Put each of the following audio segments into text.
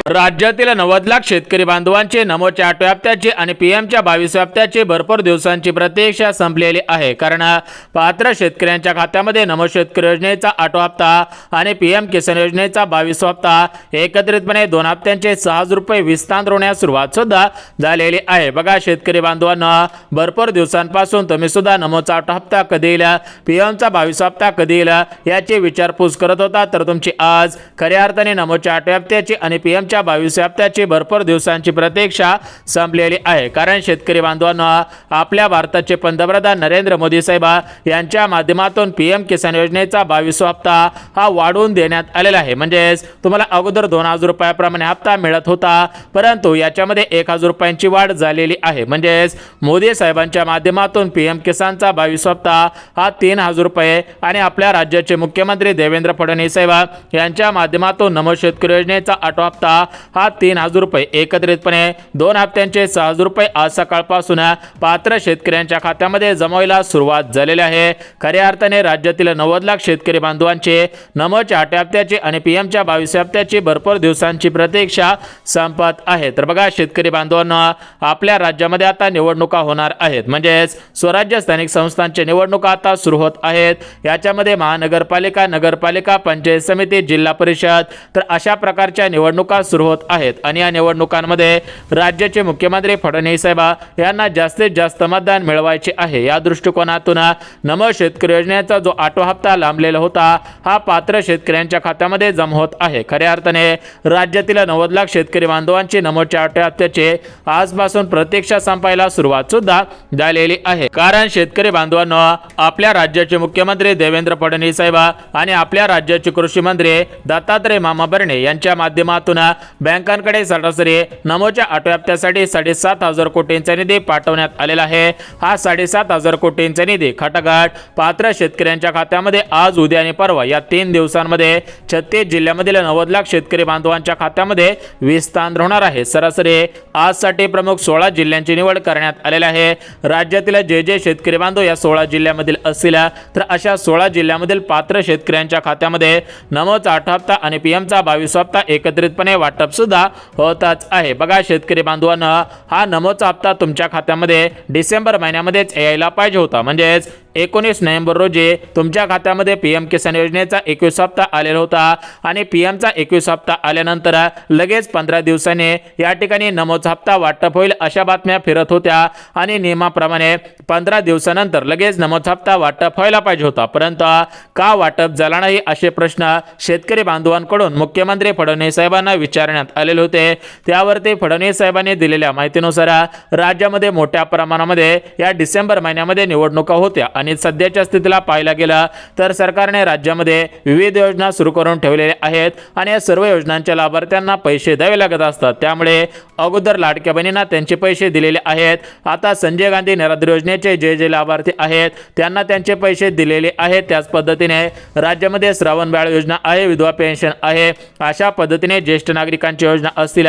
राज्यातील 90 लाख शेतकरी बांधवांचे नमोच्या 8व्या हप्त्याची आणि पीएमच्या 22व्या हप्त्याची भरपूर दिवसांची प्रतीक्षा संपलेली आहे। कारण पात्र शेतकऱ्यांच्या खात्यामध्ये नमो शेतकरी योजनेचा 8वा हप्ता आणि पीएम किसान योजनेचा 22वा हप्ता एकत्रितपणे 2 हप्त्यांचे 6,000 रुपये विस्तार होण्यास सुरुवात सुद्धा झालेली आहे। बघा शेतकरी बांधवांना भरपूर दिवसांपासून तुम्ही सुद्धा नमोचा 8वा हप्ता कधी येईल, पीएमचा 22वा हप्ता कधी येईल याची विचारपूस करत होता, तर तुमची आज खऱ्या अर्थाने नमोच्या 8व्या हप्त्याची आणि पीएमच्या 22व्या हप्त्याची भरपूर दिवसांची प्रतीक्षा संपलेली आहे। कारण शेतकरी बांधवांना आपल्या भारताचे पंतप्रधान नरेंद्र मोदी साहेब यांच्या माध्यमातून पीएम किसान योजनेचा 22वा हप्ता हा वाढवून देण्यात आलेला आहे। म्हणजे तुम्हाला अगोदर 2,000 रुपयाप्रमाणे हप्ता मिळत होता, परंतु याच्यामध्ये 1,000 रुपयांची वाढ झालेली आहे। म्हणजे मोदी साहेबांच्या माध्यमातून पीएम किसानचा 22वा हप्ता हा 3,000 रुपये आणि आपल्या राज्याचे मुख्यमंत्री देवेंद्र फडणवीस साहेब यांच्या माध्यमातून नमो शेतकरी योजनेचा 8वा हप्ता हा 3,000 रुपये एकत्रितपणे 2 हप्त्यांचे 6,000 रुपये आज सकाळपासून पात्र शेतकऱ्यांच्या खात्यामध्ये जमवायला सुरुवात झालेली आहे। खऱ्या अर्थाने राज्यातील 90 लाख शेतकरी बांधवांचे नमोच्या 8व्या हप्त्याची आणि पीएमच्या 22व्या हप्त्याची भरपूर दिवसांची प्रतीक्षा संपत आहे। तर बघा शेतकरी बांधवांना आपल्या राज्यामध्ये आता निवडणुका होणार आहेत, म्हणजे स्वराज्य स्थानिक संस्थांच्या निवडणुका आता सुरू होत आहेत। याच्यामध्ये महानगरपालिका, नगरपालिका, पंचायत समिती, जिल्हा परिषद तर अशा प्रकारच्या निवडणुका सुरू होत आहेत आणि या निवडणुकांमध्ये राज्याचे मुख्यमंत्री फडणवीस साहेब यांना जास्तीत जास्त मतदान मिळवायचे आहे। या दृष्टिकोनातून नमो शेतकरी योजनेचा जो 8वा हप्ता लांबलेला होता हा पात्र शेतकऱ्यांच्या खात्यामध्ये जमा होत आहे। खऱ्या अर्थाने राज्यातील 90 लाख शेतकरी बांधवांची नमोच्या 8व्या हप्त्याचे आजपासून प्रतीक्षा संपायला सुरुवात सुद्धा झालेली आहे। कारण शेतकरी बांधवांना आपल्या राज्याचे मुख्यमंत्री देवेंद्र फडणवीस साहेब आणि आपल्या राज्याचे कृषी मंत्री दत्तात्रय मामा भरणे यांच्या माध्यमातून बँकांकडे सरासरी नमोच्या 8व्या हप्त्यासाठी 7,500 कोटींचा निधी पाठवण्यात आलेला आहे। हा 7,500 कोटींचा निधी खटाघाट पात्र शेतकऱ्यांच्या खात्यामध्ये आज, उद्या आणि परवा या 3 दिवसांमध्ये 36 जिल्ह्यामधील 90 लाख शेतकरी बांधवांच्या खात्यामध्ये विस्तार होणार आहे। सरासरी आजसाठी प्रमुख 16 जिल्ह्यांची निवड करण्यात आलेली आहे। राज्यातील जे शेतकरी बांधव या 16 जिल्ह्यामधील असतील तर अशा 16 जिल्ह्यामधील पात्र शेतकऱ्यांच्या खात्यामध्ये नमोचा 8वा हप्ता आणि पीएमचा 22वा हप्ता एकत्रितपणे वाटप सुद्धा होतच आहे। बघा शेतकरी बांधवांना हा नमोचा हप्ता तुमच्या खात्यामध्ये डिसेंबर महिन्यामध्येच यायला पाहिजे होता, म्हणजे 19 नोव्हेंबर रोजी तुमच्या खात्यामध्ये पीएम किसान योजनेचा 21 हप्ता आलेला होता आणि पीएमचा 21 हप्ता आल्यानंतर लगेच 15 दिवसांनी या ठिकाणी नमोचा हप्ता वाटप होईल अशा बातम्या फिरत होत्या आणि नियमाप्रमाणे 15 दिवसानंतर लगेच नमोचा हप्ता वाटप व्हायला पाहिजे होता, परंतु का वाटप झाला नाही असे प्रश्न शेतकरी बांधवांकडून मुख्यमंत्री फडणवीस साहेबांना विचारण्यात आलेले होते। त्यावरती फडणवीस साहेबांनी दिलेल्या माहितीनुसार राज्यामध्ये मोठ्या प्रमाणामध्ये या डिसेंबर महिन्यामध्ये निवडणुका होत्या आणि सध्याच्या स्थितीला पाहायला गेलं तर सरकारने राज्यामध्ये विविध योजना सुरू करून ठेवलेल्या आहेत आणि या सर्व योजनांच्या लाभार्थ्यांना पैसे द्यावे लागत असतात। त्यामुळे अगोदर लाडक्या बहिणींना त्यांचे पैसे दिलेले आहेत, आता संजय गांधी निराधार योजनेचे जे लाभार्थी आहेत त्यांना त्यांचे पैसे दिलेले आहेत। त्याच पद्धतीने राज्यामध्ये श्रावण बाळ योजना आहे, विधवा पेन्शन आहे, अशा पद्धतीने ज्येष्ठ नागरिकांची योजना असतील,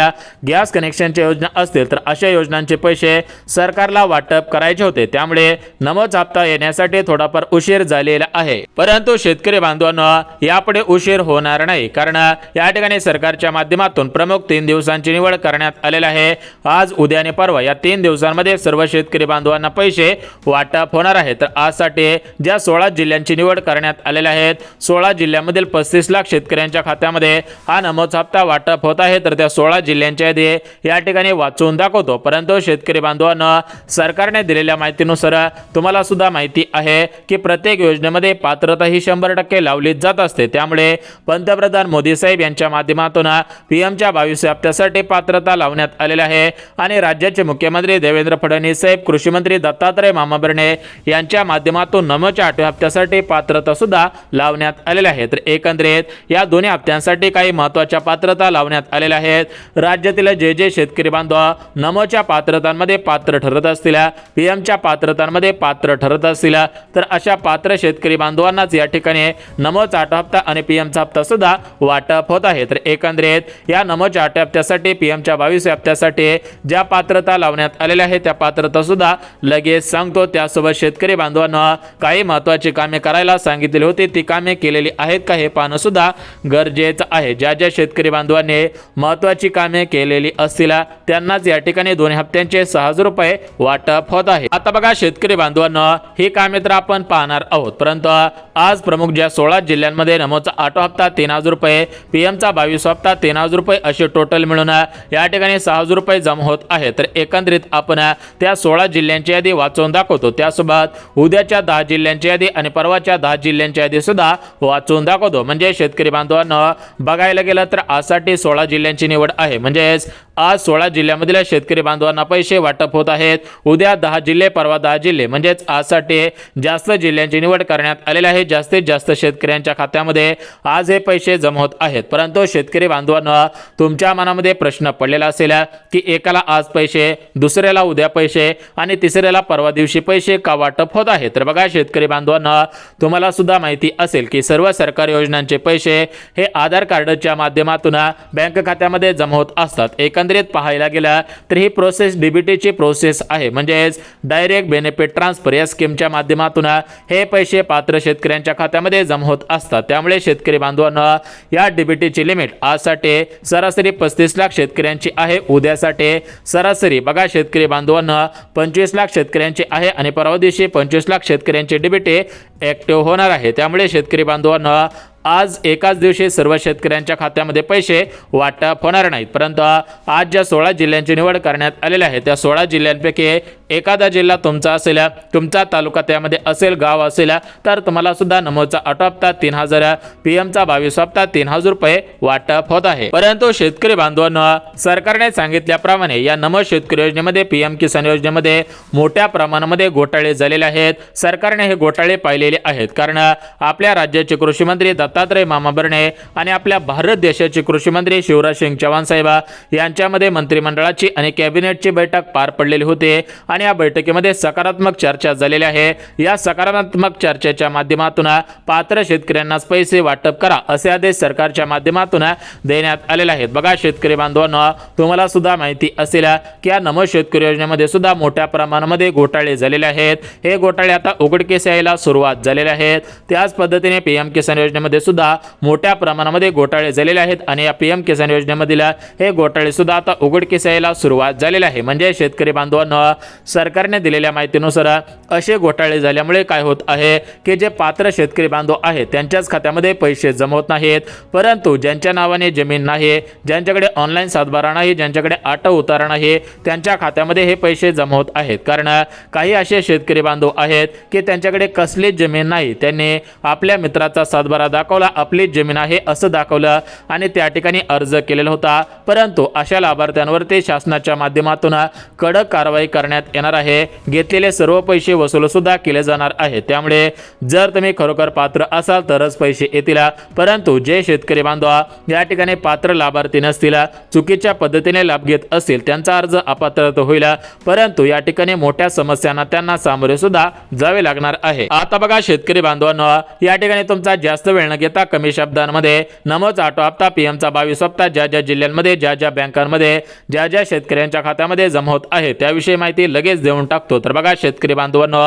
गॅस कनेक्शनच्या योजना असतील तर अशा योजनांचे पैसे सरकारला वाटप करायचे होते। त्यामुळे नमोचा हप्ता येण्यासाठी थोडाफार उशीर झालेला आहे, परंतु शेतकरी बांधवांना यापुढे उशीर होणार नाही, कारण या ठिकाणी सरकारच्या माध्यमातून प्रमुख 3 दिवसांची निवड करण्यात आलेली आहे। आज, उद्या आणि परवा या 3 दिवसांमध्ये सर्व शेतकरी बांधवांना पैसे वाटप होणार आहे। तर आजसाठी ज्या 16 जिल्ह्यांची निवड करण्यात आलेल्या आहेत, 16 जिल्ह्यामधील 35 लाख शेतकऱ्यांच्या खात्यामध्ये हा नमोचा हप्ता वाटप होत आहे। तर त्या 16 जिल्ह्यांच्या यादी या ठिकाणी वाचून दाखवतो, परंतु शेतकरी बांधवांना सरकारने दिलेल्या माहितीनुसार तुम्हाला सुद्धा माहिती आहे की प्रत्येक योजनेमध्ये पात्रता ही 100% लावली जात असते। त्यामुळे पंतप्रधान मोदी साहेब यांच्या माध्यमातून पीएमच्या 22व्या हप्त्यासाठी पात्रता लावण्यात आलेली आहे आणि राज्याचे मुख्यमंत्री देवेंद्र फडणवीस साहेब, कृषी मंत्री दत्तात्रय मामा भरणे यांच्या माध्यमातून नमोच्या 8व्या हप्त्यासाठी पात्रता सुद्धा लावण्यात आलेल्या आहे। तर एकंदरीत या दोन्ही हप्त्यांसाठी काही महत्त्वाच्या पात्रता लावण्यात आलेल्या आहेत। राज्यातील जे शेतकरी बांधव नमोच्या पात्रतांमध्ये पात्र ठरत असतील, पीएमच्या पात्रतांमध्ये पात्र ठरत असतील तर अशा पात्र शेतकरी बांधवांनाच या ठिकाणी नमोचा आठवा हप्ता आणि पीएमचा हप्ता सुद्धा वाटप होत आहे। तर एकंदरीत या नमोच्या आठव्या हप्त्यासाठी पीएमच्या 22 हप्त्यासाठी ज्या पात्रता लावण्यात आलेल्या आहे त्या पात्रता सुद्धा लगेच सांगतो। त्यासोबत शेतकरी बांधवांना काही महत्त्वाची कामे करायला सांगितलेली होती, ती कामे केलेली आहेत का हे पाहणं सुद्धा गरजेचं आहे। ज्या ज्या शेतकरी बांधवांनी महत्त्वाची कामे केलेली असतील त्यांनाच या ठिकाणी 2 हप्त्यांचे 6,000 रुपये वाटप होत आहे। आता बघा शेतकरी बांधवांना ही कामे तर आपण पाहणार आहोत, परंतु आज प्रमुख ज्या 16 जिल्ह्यांमध्ये नमोचा आठवा हप्ता 3,000 रुपये, पीएमचा 22 हप्ता 3,000 रुपये असे टोटल मिळून या ठिकाणी 6,000 रुपये जमा होत आहे। तर एकंदरीत आपण त्या 16 जिल्ह्यांची यादी वाचून दाखवतो, त्यासोबत उद्याच्या 10 जिल्ह्यांची यादी आणि परवाच्या 10 जिल्ह्यांची यादी सुद्धा वाचून दाखवतो। म्हणजे शेतकरी बांधवांना बघायला गेलं तर आजसाठी 16 जिल्ह्यांची निवड आहे, म्हणजेच आज 16 जिल्ह्यामधील शेतकरी बांधवांना पैसे वाटप होत आहेत। उद्या 10 जिल्हे, परवा 10 जिल्हे, म्हणजेच आजसाठी जास्त जिल्ह्यांची निवड करण्यात आलेली आहे। जास्तीत जास्त शेतकऱ्यांच्या खात्यामध्ये आज हे पैसे जमा होत आहेत। परंतु शेतकरी बांधवांना तुमच्या मनामध्ये प्रश्न पडलेला असेल की एकाला आज पैसे, दुसऱ्याला उद्या पैसे आणि तिसऱ्याला परवा दिवशी पैसे का वाटप होत आहे। तर बघा शेतकरी बांधवांना तुम्हाला सुद्धा माहिती असेल की सर्व सरकारी योजनांचे पैसे हे आधार कार्डच्या माध्यमातून बँक खात्यामध्ये जमा होत असतात। एकंदरीत पाहायला गेलं तर ही प्रोसेस डीबीटीची प्रोसेस आहे, म्हणजेच डायरेक्ट बेनिफिट ट्रान्सफर या स्कीमच्या माध्यमातून हे पैसे पात्र शेतकऱ्यांच्या खात्यामध्ये जमा होत असतात। त्यामुळे शेतकरी बांधवांना या डीबीटीची लिमिट आजसाठी सरासरी 35 लाख शेतकऱ्यांची आहे, उद्यासाठी सरासरी बघा शेतकरी बांधवांना 25 लाख शेतकऱ्यांची आहे आणि परवा दिवशी 25 लाख शेतकऱ्यांची डीबीटी ऍक्टिव्ह होणार आहे। त्यामुळे शेतकरी बांधवांना आज एकाच दिवशी सर्व शेतकऱ्यांच्या खात्यामध्ये पैसे वाटप होणार नाहीत, परंतु आज ज्या 16 जिल्ह्यांची निवड करण्यात आलेली आहे त्या 16 जिल्ह्यांपैकी एखादा जिल्हा तुमचा असेल, तुमचा तालुका त्यामध्ये असेल, गाव असेल, तर तुम्हाला सुद्धा नमोचा आठवा हप्ता 3,000, पीएमचा 22 हप्ता 3,000 रुपये वाटप होत आहे। परंतु शेतकरी बांधवांना सरकारने सांगितल्याप्रमाणे या नमो शेतकरी योजनेमध्ये, पीएम किसान योजनेमध्ये मोठ्या प्रमाणामध्ये घोटाळे झालेले आहेत। सरकारने हे घोटाळे पाहिलेले आहेत, कारण आपल्या राज्याचे कृषी मंत्री दत्तात्रय मामा भरणे आणि आपल्या भारत देशाचे कृषी मंत्री शिवराज सिंग चौहान साहेब यांच्यामध्ये मंत्रिमंडळाची आणि कॅबिनेटची बैठक पार पडलेली होती आणि या बैठकीमध्ये सकारात्मक चर्चा झालेली आहे। या सकारात्मक चर्चेच्या माध्यमातून पात्र शेतकऱ्यांनाच पैसे वाटप करा असे आदेश सरकारच्या माध्यमातून देण्यात आलेले आहेत। बघा शेतकरी बांधवांना तुम्हाला सुद्धा माहिती असेल की या नमो शेतकरी योजनेमध्ये सुद्धा मोठ्या प्रमाणामध्ये घोटाळे झालेले आहेत। हे घोटाळे आता उघडकीस यायला सुरुवात झालेले आहेत। त्याच पद्धतीने पीएम किसान योजनेमध्ये सुद्धा मोठ्या प्रमाणामध्ये घोटाळे झालेले आहेत आणि या पीएम किसान योजनेमधील हे घोटाळे सुद्धा आता उघडकीस यायला सुरुवात झालेली आहे। म्हणजे शेतकरी बांधवांना सरकारने दिलेल्या माहितीनुसार असे घोटाळे झाल्यामुळे काय होत आहे की जे पात्र शेतकरी बांधव आहेत त्यांच्याच खात्यामध्ये पैसे जमा होत नाहीत, परंतु ज्यांच्या नावाने जमीन नाही, ज्यांच्याकडे ऑनलाईन सातबारा नाही, ज्यांच्याकडे आटो उतारा नाही, त्यांच्या खात्यामध्ये हे पैसे जमा होत आहेत। कारण काही असे शेतकरी बांधव आहेत की त्यांच्याकडे कसलीच जमीन नाही, त्यांनी आपल्या मित्राचा सातबारा दाखवला, आपली जमीन आहे असं दाखवलं आणि त्या ठिकाणी अर्ज केलेला होता, परंतु अशा लाभार्थ्यांवरती शासनाच्या माध्यमातून कडक कारवाई करण्यात येणार आहे। घेतलेले सर्व पैसे वसूल सुद्धा केले जाणार आहे। त्यामुळे जर तुम्ही खरोखर पात्र असाल तरच पैसे येतील, परंतु जे शेतकरी बांधव या ठिकाणी पात्र लाभार्थी नसतील, चुकीच्या पद्धतीने लाभ घेत असतील, त्यांचा अर्ज अपात्र होईल, परंतु या ठिकाणी मोठ्या समस्यांना त्यांना सामोरे सुद्धा जावे लागणार आहे। आता बघा शेतकरी बांधवांनो, या ठिकाणी तुमचा जास्त वेळ न घेता कमी शब्दांमध्ये नमोचा आठवा हप्ता, पीएमचा 22 हप्ता ज्या ज्या जिल्ह्यांमध्ये, ज्या ज्या बँकांमध्ये, ज्या ज्या शेतकऱ्यांच्या खात्यामध्ये जमा होत आहे त्याविषयी माहिती लगेच देऊन टाकतो। तर बघा शेतकरी बांधवांनो,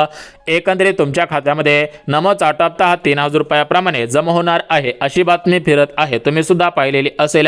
एकंदरीत तुमच्या खात्यामध्ये नमोचा आठवा हप्ता हा 3,000 रुपयाप्रमाणे जमा होणार आहे अशी बातमी फिरत आहे, तुम्ही सुद्धा पाहिलेली असेल।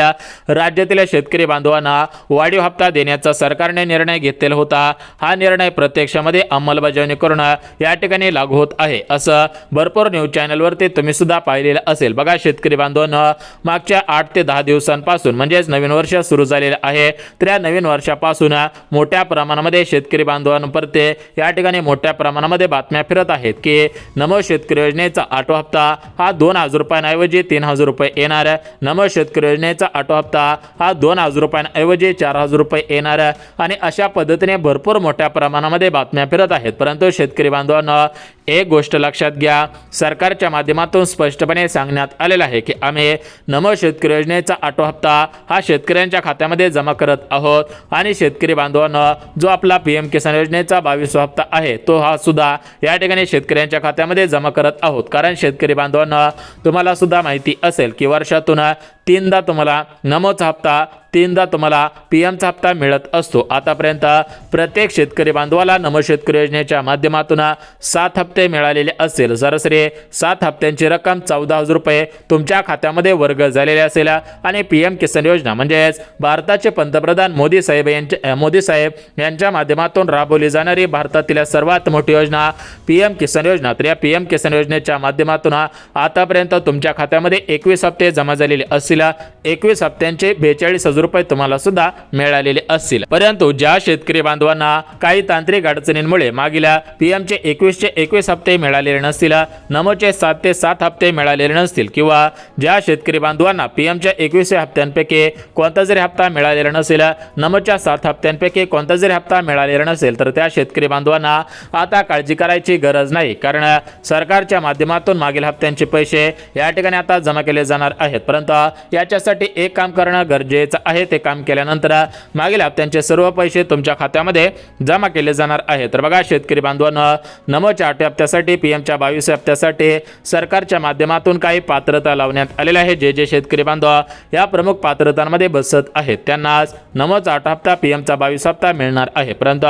राज्यातील शेतकरी बांधवांना वाढीव हप्ता देण्याचा सरकारने निर्णय घेतलेला होता। हा निर्णय प्रत्यक्षामध्ये अंमलबजावणी करून या ठिकाणी लागू होत आहे असं भरपूर न्यूज चॅनलवरती तुम्ही सुद्धा पाहिलेलं असेल। बघा शेतकरी बांधवांनो, मागच्या 8 ते 10 दिवसांपासून म्हणजेच नवीन वर्ष सुरू झालेलं आहे, तर या नवीन वर्षापासून मोठ्या प्रमाणामध्ये शेतकरी बांधवांपर्यंत या ठिकाणी मोठ्या प्रमाणामध्ये बातम्या फिरत आहेत की नमो शेतकरी योजनेचा आठवा हप्ता हा 2,000 रुपयांऐवजी 3,000 रुपये येणार, नमो शेतकरी योजनेचा आठवा हप्ता हा 2,000 रुपयांऐवजी 4,000 रुपये येणार आणि अशा पद्धतीने भरपूर मोठ्या प्रमाणामध्ये बातम्या फिरत आहेत। परंतु शेतकरी बांधवांना एक गोष्ट लक्षात घ्या, सरकारच्या माध्यमातून स्पष्टपणे सांगण्यात आलेलं आहे की आम्ही नमो शेतकरी योजनेचा ऑटो हप्ता हा शेतकऱ्यांच्या खात्यामध्ये जमा करत आहोत आणि शेतकरी बांधवांना जो आपला PM किसान योजनेचा 22वा हप्ता आहे तो हा सुद्धा या ठिकाणी शेतकऱ्यांच्या खात्यामध्ये जमा करत आहोत। कारण शेतकरी बांधवांना तुम्हाला सुद्धा माहिती असेल की वर्षातून 3दा तुम्हाला नमोचा हप्ता 3दा तुम्हाला PMचा हप्ता मिळत असतो। आतापर्यंत प्रत्येक शेतकरी बांधवाला नमो शेतकरी योजनेच्या माध्यमातून 7 हप्ते मिळालेले असेल। सरासरी 7 हप्त्यांची रक्कम 14,000 रुपये तुमच्या खात्यामध्ये वर्ग झालेले असेल आणि PM किसान योजना म्हणजेच भारताचे पंतप्रधान मोदी साहेब यांच्या माध्यमातून राबवली जाणारी भारतातील सर्वात मोठी योजना PM किसान योजना। तर या PM किसान योजनेच्या माध्यमातून आतापर्यंत तुमच्या खात्यामध्ये 21 हप्ते जमा झालेले असतील। 21 हप्त्यांचे 42,000 रुपये तुम्हाला सुद्धा मिळालेले असतील। परंतु ज्या शेतकरी बांधवांना काही तांत्रिक अडचणींमुळे मागील PMचे 21 हप्ते मिळालेले नसतील, नमोचे 7 ते 7 हप्ते मिळालेले नसतील किंवा ज्या शेतकरी बांधवांना PMच्या 21 हप्त्यांपैकी कोणता जरी हप्ता मिळालेला नसेल, नमोच्या 7 हप्त्यांपैकी कोणता जरी हप्ता मिळालेला नसेल तर त्या शेतकरी बांधवांना आता काळजी करायची गरज नाही। कारण सरकारच्या माध्यमातून मागील हप्त्यांचे पैसे या ठिकाणी आता जमा केले जाणार आहेत। परंतु याच्यासाठी एक काम करणं गरजेचं आहे। ते काम केल्यानंतर मागील हप्त्यांचे सर्व पैसे तुमच्या खात्यामध्ये जमा केले जाणार आहेत। तर बघा शेतकरी बांधवांना नमोच्या 8 हप्त्यासाठी PMच्या 22 हप्त्यासाठी सरकारच्या माध्यमातून काही पात्रता लावण्यात आलेल्या आहे। जे शेतकरी बांधव या प्रमुख पात्रतांमध्ये बसत आहेत त्यांनाच नमोचा 8 हप्ता PMचा 22 हप्ता मिळणार आहे। परंतु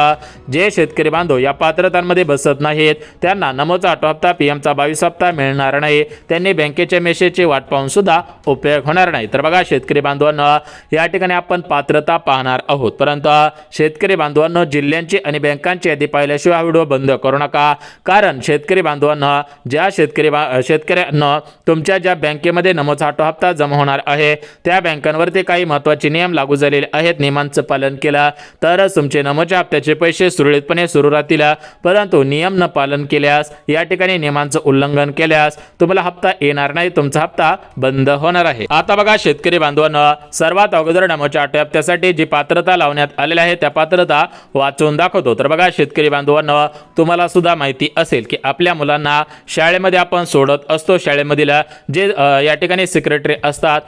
जे शेतकरी बांधव या पात्रतांमध्ये बसत नाहीत त्यांना नमोचा 8 हप्ता PMचा 22 हप्ता मिळणार नाही। त्यांनी बँकेच्या मेसेजची वाट पाहून सुद्धा उपयोग होणार नाही। तर बघा शेतकरी बांधवांना या ठिकाणी आपण पात्रता पाहणार आहोत। परंतु शेतकरी बांधवांना जिल्ह्यांची आणि बँकांची यादी पाहिल्याशिवाय व्हिडिओ बंद करू नका। कारण शेतकरी बांधवांना ज्या शेतकऱ्यांना तुमच्या ज्या बँकेमध्ये नमोचा 8 हप्ता जमा होणार आहे त्या बँकांवरती काही महत्त्वाचे नियम लागू झालेले आहेत। नियमांचं पालन केलं तरच तुमचे नमोच्या हप्त्याचे पैसे सुरळीतपणे सुरू राहतील। परंतु नियम न पालन केल्यास या ठिकाणी नियमांचं उल्लंघन केल्यास तुम्हाला हप्ता येणार नाही, तुमचा हप्ता बंद होणार आहे। आता बघा शेतकरी बांधवांना सर्वात अगोदर नमोच्या 8 हप्त्यासाठी जी पात्रता लावण्यात आलेली आहे त्या पात्रता वाचून दाखवतो। तर बघा शेतकरी बांधवांना तुम्हाला सुद्धा माहिती असेल की आपल्या मुलांना शाळेमध्ये आपण सोडत असतो। शाळेमधील जे या ठिकाणी सेक्रेटरी असतात,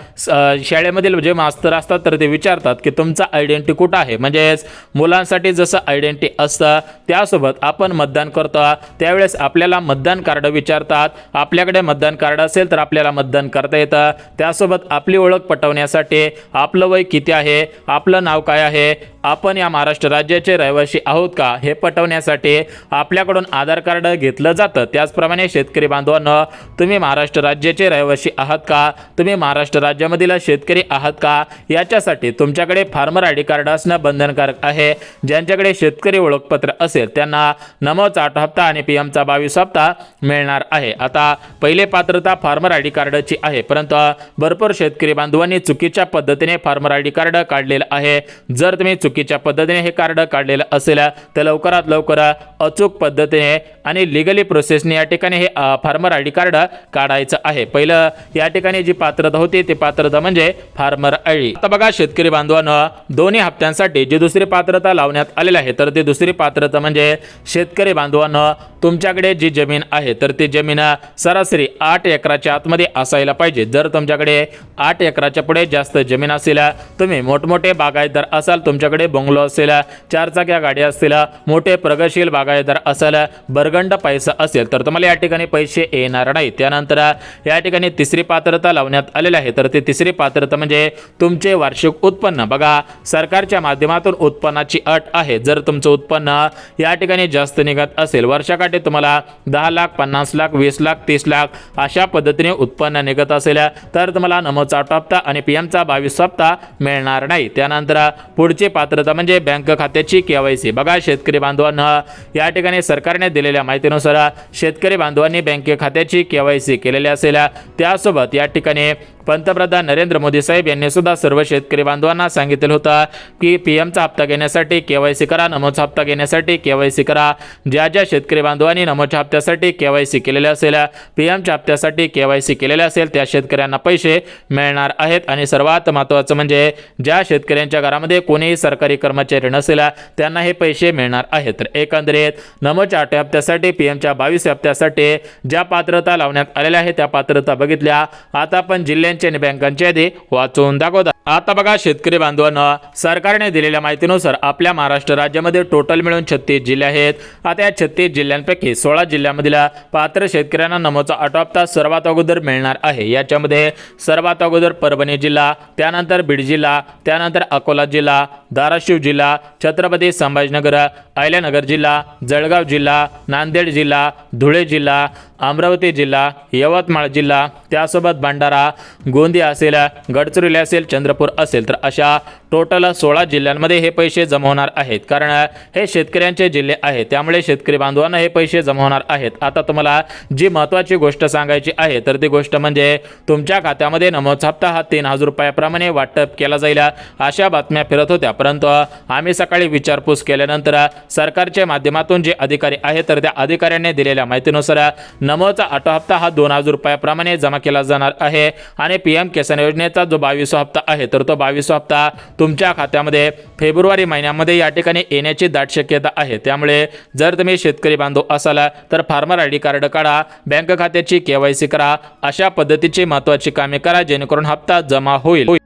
शाळेमधील जे मास्तर असतात तर ते विचारतात की तुमचा आयडेंटिटी कुठं आहे। म्हणजेच मुलांसाठी जसं आयडेंटिटी असतं त्यासोबत आपण मतदान करतो त्यावेळेस आपल्याला मतदान कार्ड विचारतात। आपल्याकडे मतदान कार्ड असेल तर आपल्याला मतदान करता येतं। त्यासोबत आपली ओळख पटवण्यासाठी आपलं वय किती आहे, आपलं नाव काय आहे, आपण या महाराष्ट्र राज्याचे रहिवासी आहोत का हे पटवण्यासाठी आपल्याकडून आधार कार्ड घेतलं जातं। त्याचप्रमाणे शेतकरी बांधवांना तुम्ही महाराष्ट्र राज्याचे रहिवासी आहात का, तुम्ही महाराष्ट्र राज्यामधील शेतकरी आहात का याच्यासाठी तुमच्याकडे फार्मर ID कार्ड असणं बंधनकारक आहे। ज्यांच्याकडे शेतकरी ओळखपत्र असेल त्यांना नमोचा 8 हप्ता आणि PMचा 22 हप्ता मिळणार आहे। आता पहिले पात्रता फार्मर ID कार्डची आहे, परंतु भरपूर शेतकरी बांधवांनी चुकीच्या पद्धतीने फार्मर ID कार्ड काढलेलं आहे। जर तुम्ही चुकीच्या पद्धतीने हे कार्ड काढलेलं असेल तर लवकरात लवकर अचूक पद्धतीने आणि लीगली प्रोसेसने या ठिकाणी हे फार्मर ID कार्ड काढायचं आहे। पहिलं या ठिकाणी जी पात्रता होती ती पात्रता म्हणजे फार्मर ID। आता बघा शेतकरी बांधवांना दोन्ही हप्त्यांसाठी जी दुसरी पात्रता लावण्यात आलेली आहे तर ती दुसरी पात्रता म्हणजे शेतकरी बांधवांना तुमच्याकडे जी जमीन आहे तर ती जमीन सरासरी 8 एकराच्या आतमध्ये असायला पाहिजे। जर तुमच्याकडे 8 एकराच्या पुढे जास्त जमीन असेल, तुम्ही मोठमोठे बागायतदार असाल, तुमच्याकडे बंगलो असेल, 4 चाक्या गाडी असतील, मोठे प्रगतशील बागायतदार असेल, बरगंड पैसा असेल तर तुम्हाला या ठिकाणी पैसे येणार नाही। त्यानंतर या ठिकाणी तिसरी पात्रता लावण्यात आलेली आहे तर ती तिसरी पात्रता म्हणजे तुमचे वार्षिक उत्पन्न। बघा सरकारच्या माध्यमातून उत्पन्नाची अट आहे। जर तुमचं उत्पन्न या ठिकाणी जास्त निघत असेल, वर्षाकाठी तुम्हाला 10 लाख, 50 लाख, 20 लाख, 30 लाख अशा पद्धतीने उत्पन्न निघत असेल तर तुम्हाला नमोचा 8 हप्ता आणि PMचा 22 हप्ता मिळणार नाही। त्यानंतर पुढची पात्रता म्हणजे बँक खात्याची KYC। बघा शेतकरी बांधवांना या ठिकाणी सरकारने दिलेल्या माहितीनुसार शेतकरी बांधवांनी बँक खात्याची KYC केलेली असेल, त्यासोबत या ठिकाणी पंतप्रधान नरेंद्र मोदी साहेब यांनी सुद्धा सर्व शेतकरी बांधवांना सांगितलं होतं की पीएमचा हप्ता घेण्यासाठी केवायसी करा, नमोचा हप्ता घेण्यासाठी केवायसी करा. ज्या ज्या शेतकरी बांधवांनी नमोच्या हप्त्यासाठी केवायसी केलेले असेल, पीएमच्या हप्त्यासाठी केवायसी केलेले असेल, त्या शेतकऱ्यांना पैसे मिळणार आहेत. आणि सर्वात महत्त्वाचं म्हणजे ज्या शेतकऱ्यांच्या घरामध्ये कोणीही सरकारी कर्मचारी नसेल त्यांना हे पैसे मिळणार आहेत. तर एकंदरीत नमोच्या 8 हप्त्यासाठी, पीएमच्या 22 हप्त्यासाठी ज्या पात्रता लावण्यात आलेल्या आहेत त्या पात्रता बघितल्या. आता आपण जिल्ह्यांचे आणि बँकांचे यादी वाचून दाखवतो. आता बघा शेतकरी बांधवांना सरकारने दिलेल्या माहितीनुसार आपल्या महाराष्ट्र राज्यामध्ये टोटल मिळून 36 जिल्हे आहेत. आता या 36 जिल्ह्यांपैकी 16 जिल्ह्यांमधील पात्र शेतकऱ्यांना नमोचा 8 हप्ता सर्वात अगोदर मिळणार आहे. याच्यामध्ये सर्वात अगोदर परभणी जिल्हा, त्यानंतर बीड जिल्हा, त्यानंतर अकोला जिल्हा, धाराशिव जिल्हा, छत्रपती संभाजीनगर, अहिल्यानगर जिल्हा, जळगाव जिल्हा, नांदेड जिल्हा, धुळे जिल्हा, अमरावती जिल्हा, यवतमाळ जिल्हा, त्यासोबत भंडारा, गोंदिया असेल, गडचिरोली असेल, चंद्रपूर असेल. तर अशा टोटल 16 जिल्ह्यांमध्ये हे पैसे जमा होणार आहेत. कारण हे शेतकऱ्यांचे जिल्हे आहेत त्यामुळे शेतकरी बांधवांना हे पैसे जमा होणार आहेत. आता तुम्हाला जी महत्त्वाची गोष्ट सांगायची आहे तर ती गोष्ट म्हणजे तुमच्या खात्यामध्ये नमोचा हप्ता हा 3000 रुपयाप्रमाणे वाटप केला जाईल अशा बातम्या फिरत होत्या. परंतु आम्ही सकाळी विचारपूस केल्यानंतर सरकारच्या माध्यमातून जे अधिकारी आहेत तर त्या अधिकाऱ्यांनी दिलेल्या माहितीनुसार नमोचा 8 हप्ता हा 2000 रुपयाप्रमाणे जमा केला जाणार आहे. आणि पीएम किसान योजनेचा जो 22 हप्ता आहे तर तो 22 हप्ता तुमच्या खात्यामध्ये फेब्रुवारी महिन्यामध्ये या ठिकाणी येण्याची दाट शक्यता आहे. त्यामुळे जर तुम्ही शेतकरी बांधव असाल तर फार्मर ID कार्ड काढा, बँक खात्याची केवायसी करा, अशा पद्धतीची महत्त्वाची कामे करा जेणेकरून हप्ता जमा होईल.